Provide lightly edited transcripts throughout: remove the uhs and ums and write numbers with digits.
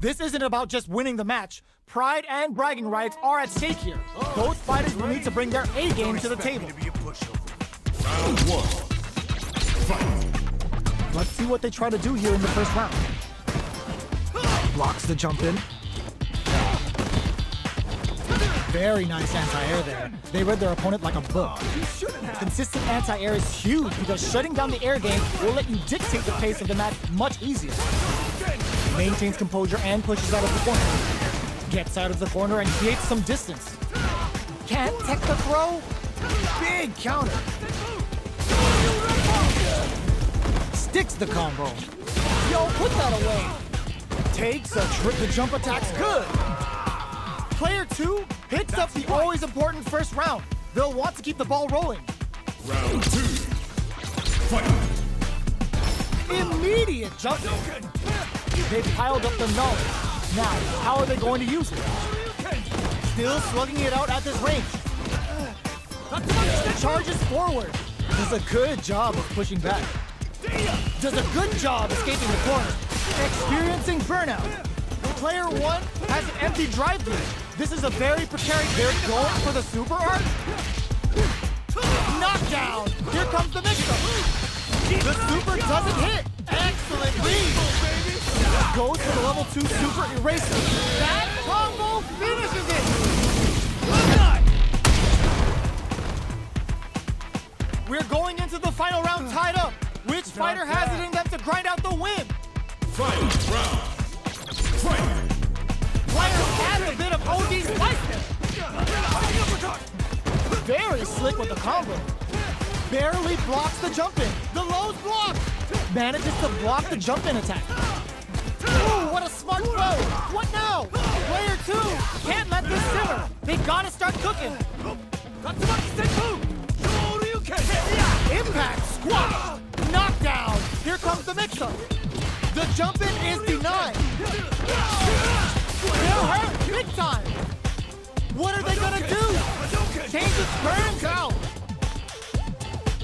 This isn't about just winning the match. Pride and bragging rights are at stake here. Both fighters will need to bring their A game to the table. Round one. Fight. Let's see what they try to do here in the first round. Blocks the jump in. Very nice anti-air there. They read their opponent like a book. Consistent anti-air is huge because shutting down the air game will let you dictate the pace of the match much easier. Maintains composure and pushes out of the corner. Gets out of the corner and creates some distance. Can't tech the throw? Big counter. Sticks the combo. Yo, put that away. Takes a trip. The jump attack's good. Player 2 picks up the always important first round. They'll want to keep the ball rolling. Round 2. Fight. Immediate jump. They've piled up the knowledge. Now, how are they going to use it? Still slugging it out at this range. Charges forward. Does a good job of pushing back. Does a good job escaping the corner. Experiencing burnout. Player 1 has an empty drive gauge. This is a very precarious. They're going for the super art. Knockdown. Here comes the mix-up. The super doesn't hit. Excellent lead. Goes for the level 2 super eraser. That combo finishes it. We're going into the final round tied up. Which fighter has it in them to grind out the win? Final round. Fight. Players add a bit of OD spice. Very slick with the combo. Barely blocks the jump in. The low's blocked. Manages to block the jump in attack. Ooh, what a smart throw. What now? Player 2 can't let this simmer. They gotta start cooking. Impact squash. Knockdown. Here comes the mix-up. The jump in is denied. They'll hurt big time. What are they gonna do? Change its burns out.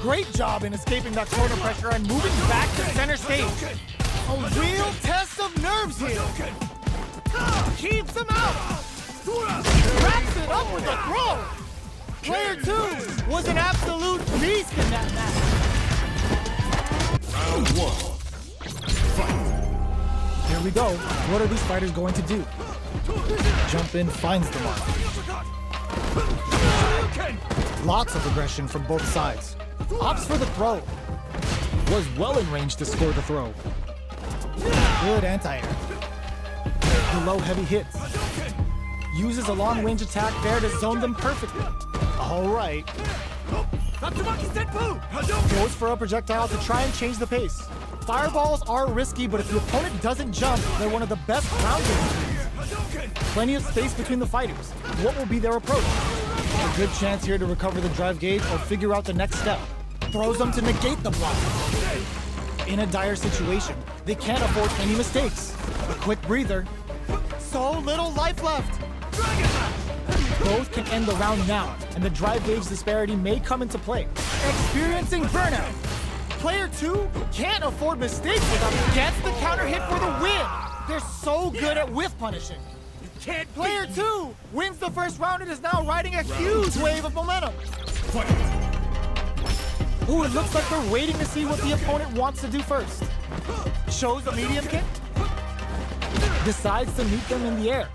Great job in escaping that corner pressure and moving back to center stage. A real test of nerves here. Keeps him out. Wraps it up with a throw. Player 2 was an absolute beast in that match. Round 1. Fight. Here we go. What are these fighters going to do? Jump in finds the mark. Lots of aggression from both sides. Opts for the throw. Was well in range to score the throw. Good anti-air. The low heavy hits. Uses a long range attack there to zone them perfectly. All right. Goes for a projectile to try and change the pace. Fireballs are risky, but if the opponent doesn't jump, they're one of the best ground games. Plenty of space between the fighters. What will be their approach? A good chance here to recover the drive gauge or figure out the next step. Throws them to negate the block. In a dire situation, they can't afford any mistakes. A quick breather. So little life left. Both can end the round now, and the drive gauge disparity may come into play. Experiencing burnout. Player 2 can't afford mistakes without gets the counter hit for the win. They're so good at whiff punishing. Player 2 wins the first round and is now riding a huge wave of momentum. Ooh, it looks like they're waiting to see what the opponent wants to do first. Shows a medium kick. Decides to meet them in the air.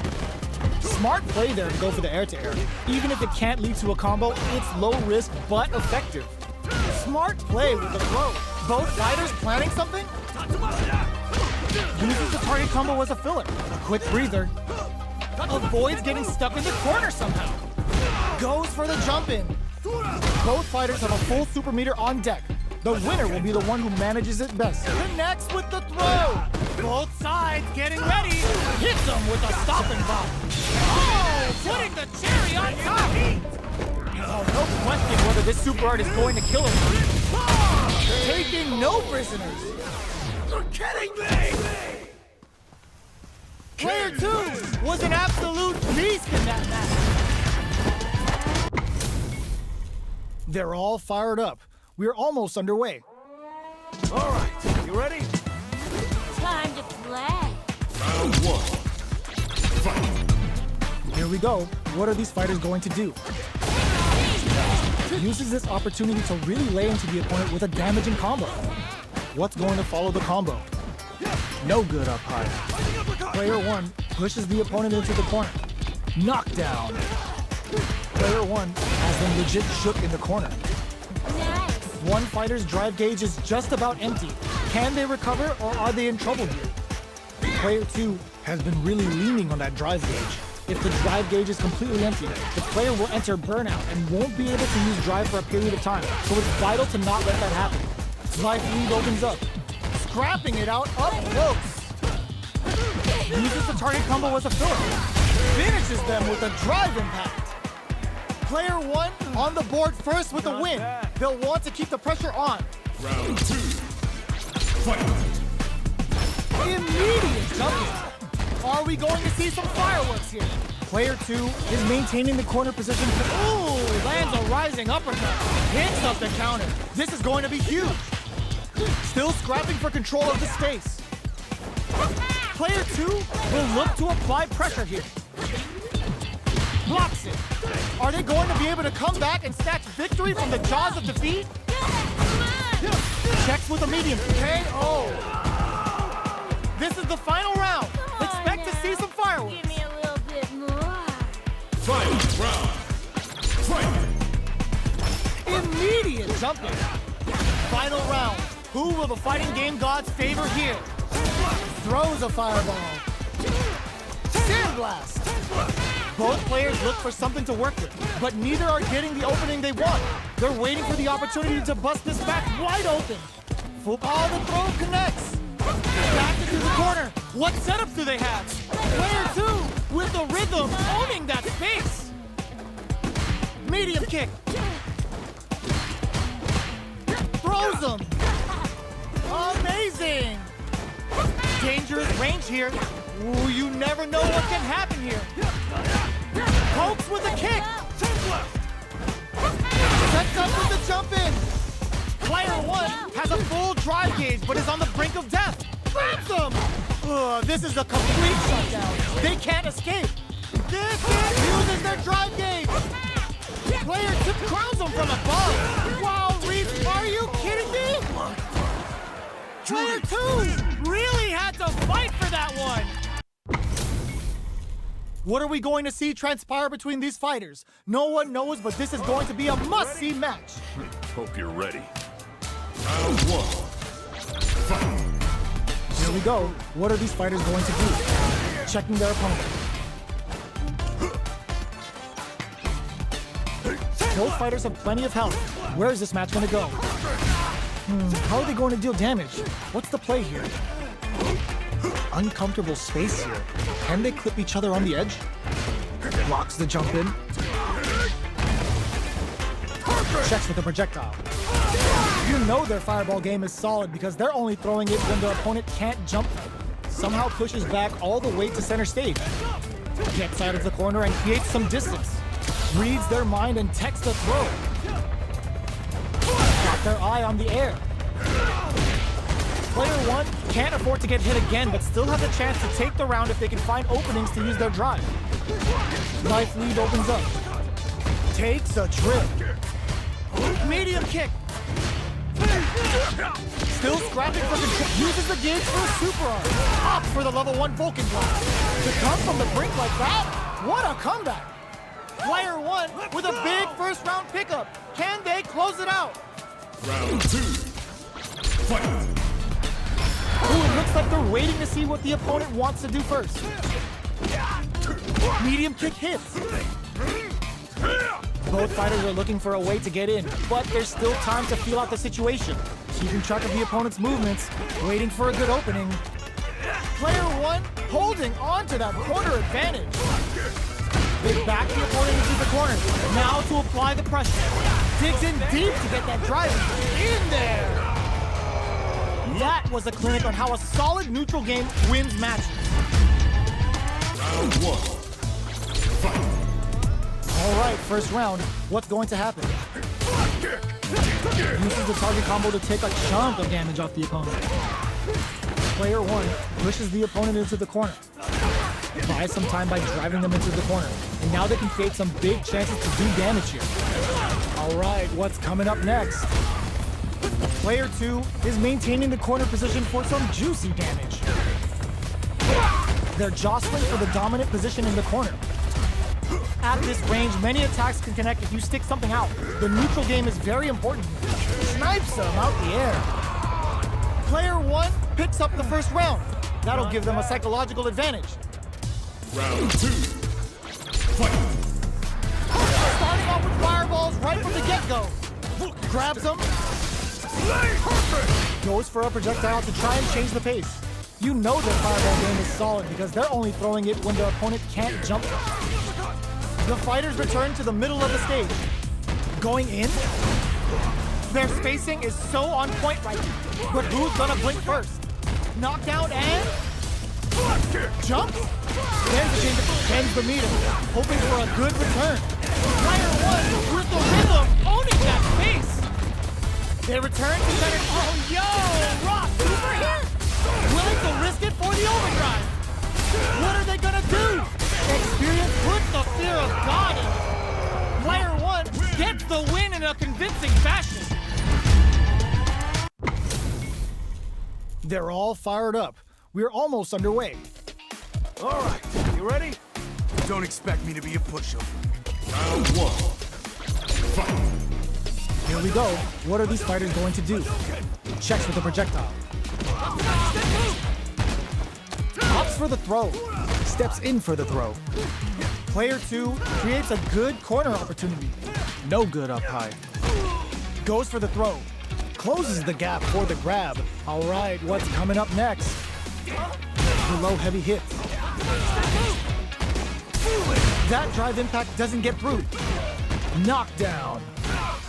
Smart play there to go for the air-to-air. Even if it can't lead to a combo, it's low risk but effective. Smart play with the throw. Both fighters planning something? Uses the target combo as a filler. A quick breather. Avoids getting stuck in the corner somehow. Goes for the jump in. Both fighters have a full super meter on deck. The winner will be the one who manages it best. Connects with the throw. Both sides getting ready. Hits them with a stopping block. Oh, putting the cherry on top. Oh, no question whether this super art is going to kill him. Taking no prisoners. You're kidding me! Player 2 was an absolute beast in that match. They're all fired up. We're almost underway. All right, you ready? Time to play. Round 1. Here we go. What are these fighters going to do? Uses this opportunity to really lay into the opponent with a damaging combo. What's going to follow the combo? No good up high. Player 1 pushes the opponent into the corner. Knockdown. Player 1 has them legit shook in the corner. One fighter's drive gauge is just about empty. Can they recover or are they in trouble here? Player 2 has been really leaning on that drive gauge. If the drive gauge is completely empty, the player will enter burnout and won't be able to use drive for a period of time, so it's vital to not let that happen. Life lead opens up, scrapping it out up close. Uses the target combo as a filler, finishes them with a drive impact. Player 1 on the board first with a win. They'll want to keep the pressure on. Round 2. Fight. Immediate jumping. Are we going to see some fireworks here? Player 2 is maintaining the corner position. Ooh, lands a rising uppercut. Hits up the counter. This is going to be huge. Still scrapping for control of the space. Player 2 will look to apply pressure here. Blocks it. Are they going to be able to come back and snatch victory from the jaws of defeat? Checks with a medium. KO. This is the final round. Expect to see some fireworks. Give me a little bit more. Final round. Fight. Immediate jumping. Final round. Who will the fighting game gods favor here? Throws a fireball. Sandblast. Both players look for something to work with, but neither are getting the opening they want. They're waiting for the opportunity to bust this back wide open. Football, the throw connects. Back into the corner. What setups do they have? Player 2 with the rhythm, owning that space. Medium kick. Throws them. Amazing. Dangerous range here. Ooh, you never know what can happen here. Pokes with a kick. Sets up with the jump in. Player 1 has a full drive gauge, but is on the brink of death. Grabs him! This is a complete shutdown. They can't escape. This uses their drive gauge. Player 2 crowns him from above. Wow, Reese, are you kidding me? Player 2 really had to fight for that one. What are we going to see transpire between these fighters? No one knows, but this is going to be a must-see match. Hope you're ready. Round 1. Fight. Here we go. What are these fighters going to do? Checking their opponent. Both fighters have plenty of health. Where is this match going to go? How are they going to deal damage? What's the play here? Uncomfortable space here. Can they clip each other on the edge? Blocks the jump in. Checks with the projectile. You know their fireball game is solid because they're only throwing it when their opponent can't jump them. Somehow pushes back all the way to center stage. Gets out of the corner and creates some distance. Reads their mind and techs the throw. Got their eye on the air. Player 1 can't afford to get hit again, but still has a chance to take the round if they can find openings to use their drive. Life lead opens up. Takes a trip. Medium kick. Still scrapping for control. Uses the gauge for a super arm. Opts for the level 1 Vulcan block. To come from the brink like that? What a comeback. Player 1 with a big first round pickup. Can they close it out? Round 2. Fight. Ooh, it looks like they're waiting to see what the opponent wants to do first. Medium kick hits. Both fighters are looking for a way to get in, but there's still time to feel out the situation. Keeping track of the opponent's movements, waiting for a good opening. Player 1 holding on to that corner advantage. They back the opponent into the corner. Now to apply the pressure. Digs in deep to get that drive in there. That was a clinic on how a solid neutral game wins matches. Round 1. Fight. All right, first round. What's going to happen? Uses the target combo to take a chunk of damage off the opponent. Player 1 pushes the opponent into the corner. buy some time by driving them into the corner. And now they can create some big chances to do damage here. All right, what's coming up next? Player 2 is maintaining the corner position for some juicy damage. They're jostling for the dominant position in the corner. At this range, many attacks can connect if you stick something out. The neutral game is very important. Snipes them out the air. Player 1 picks up the first round. That'll give them a psychological advantage. Round 2. Fight. Starting off with fireballs right from the get-go. Grabs them. Goes for a projectile to try and change the pace. You know their fireball game is solid because they're only throwing it when the opponent can't jump them. The fighters return to the middle of the stage. Going in. Their spacing is so on point right now. But who's gonna blink first? Knockdown and jump. There's the change that bends the meter, hoping for a good return. Player 1 with the rhythm, owning that space. They return to center. Oh, yo, Rock, super here. Willing to risk it for the overdrive. What are they gonna do? Experience puts the fear of God in. Player 1 gets the win in a convincing fashion. They're all fired up. We're almost underway. All right, you ready? Don't expect me to be a pushover. Round 1. Fight. Here we go. What are these fighters going to do? Checks with the projectile. Opts for the throw. Steps in for the throw. Player 2 creates a good corner opportunity. No good up high. Goes for the throw. Closes the gap for the grab. All right, what's coming up next? The low heavy hit. That drive impact doesn't get through. Knockdown.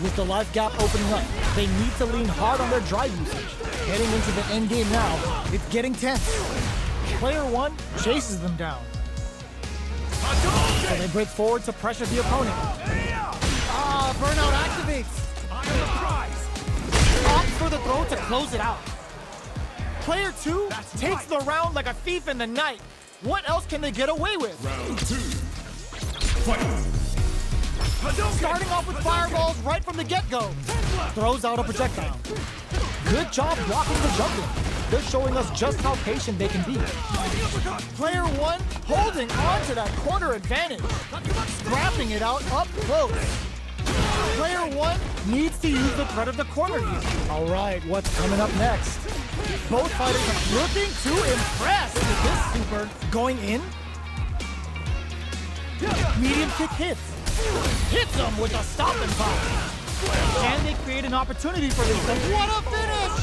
With the life gap opening up, they need to lean hard on their drive usage. Heading into the end game now, it's getting tense. Player 1 chases them down. So they break forward to pressure the opponent. Burnout activates. Opts for the throw to close it out. Player 2 takes the round like a thief in the night. What else can they get away with? Round 2. Fight. Starting off with fireballs right from the get-go. Throws out a projectile. Good job blocking the jumping. They're showing us just how patient they can be. Player 1 holding on to that corner advantage. Scrapping it out up close. Player 1 needs to use the threat of the corner here. All right, what's coming up next? Both fighters are looking to impress with this super. Going in. Medium kick hits. Hits them with a stop and pop. Can they create an opportunity for this? What a finish!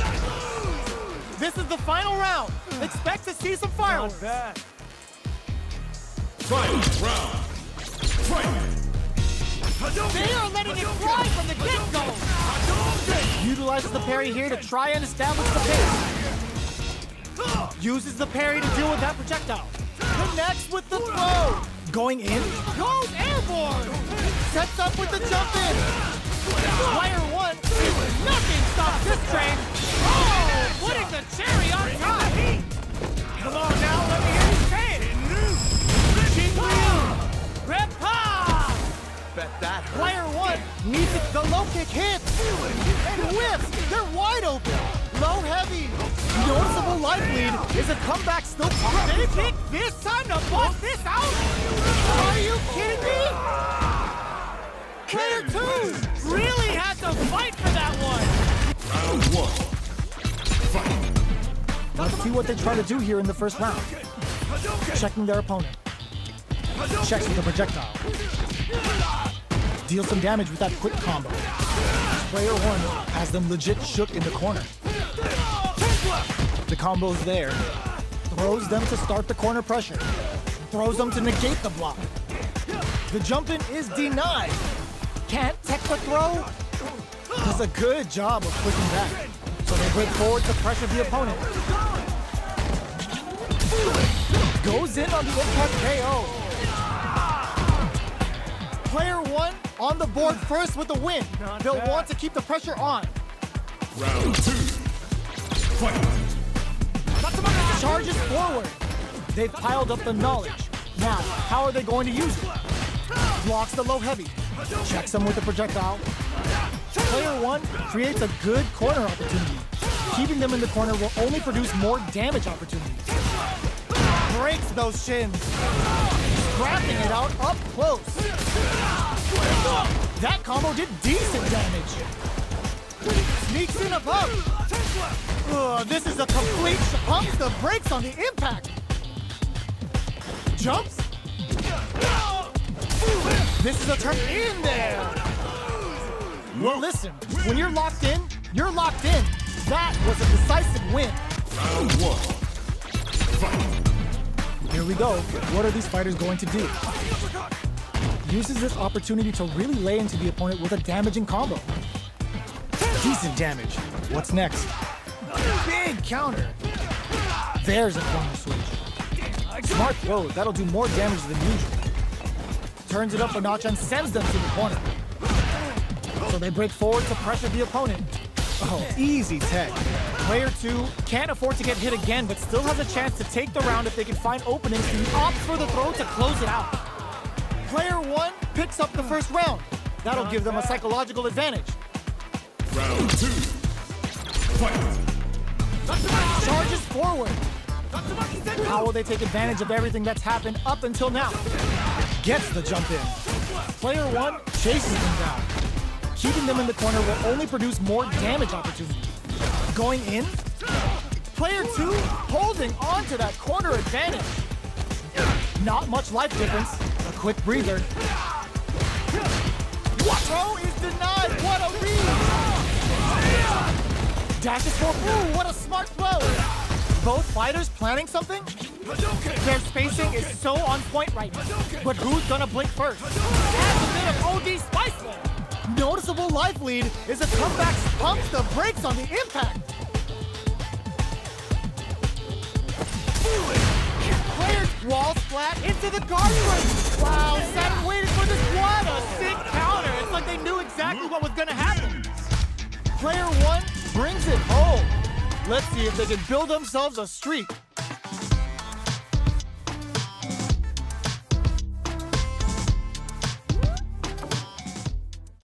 This is the final round. Expect to see some fireworks. Fight. Round. Fight. They are letting it fly from the get-go. Utilizes the parry here to try and establish the pace. Uses the parry to deal with that projectile. Connects with the throw. Going in. Goes airborne. Sets up with the jump in. Player 1. Nothing stops this train. Oh, putting the cherry on top. Come on now, let me hear you say it. Shinryu. Repa. Bet that hurt. Player 1 needs it. The low kick hits and whiffs. They're wide open. Low heavy. Noticeable life lead. Is a comeback still possible? They pick this time to bust this out? Are you kidding me? Player 2 really had to fight for that one. Round 1. Fight. Let's see what they try to do here in the first round. Checking their opponent. Checks with a projectile. Deals some damage with that quick combo. Player 1 has them legit shook in the corner. The combo's there. Throws them to start the corner pressure. Throws them to negate the block. The jump-in is denied. Can't tech the throw. Does a good job of pushing back. So they break forward to pressure the opponent. Goes in on the impact KO. Player 1 on the board first with the win. They'll want to keep the pressure on. Round 2. Fight. Charges forward. They've piled up the knowledge, Now, how are they going to use it? Blocks the low heavy, checks them with the projectile. Player 1 creates a good corner opportunity. Keeping them in the corner will only produce more damage opportunities. Breaks those shins. Scrapping it out up close. That combo did decent damage. Sneaks in above. This is a complete pumps the brakes on the impact. Jumps. This is a turn in there. Well, listen, when you're locked in, you're locked in. That was a decisive win. Round 1. Fight. Here we go. What are these fighters going to do? Uses this opportunity to really lay into the opponent with a damaging combo. Decent damage. What's next? Big counter. There's a corner switch. Smart throw. That'll do more damage than usual. Turns it up a notch and sends them to the corner. So they break forward to pressure the opponent. Oh, easy tech. Player 2 can't afford to get hit again, but still has a chance to take the round if they can find openings and opt for the throw to close it out. Player 1 picks up the first round. That'll give them a psychological advantage. Round 2. Fight. Charges forward. How will they take advantage of everything that's happened up until now? Gets the jump in. Player 1 chases them down. Keeping them in the corner will only produce more damage opportunities. Going in? Player 2 holding on to that corner advantage. Not much life difference. A quick breather. What? Throw is denied. What a read! Dashes for. Ooh, what a smart throw! Both fighters planning something? Their spacing is so on point right now. But who's gonna blink first? Adds a bit of OD spice there. Noticeable life lead is a comeback pumps the brakes on the impact. Player wall splat into the guard break. Wow, sat and waited for this. What a sick counter. It's like they knew exactly what was gonna happen. Player 1 brings it home. Let's see if they can build themselves a streak.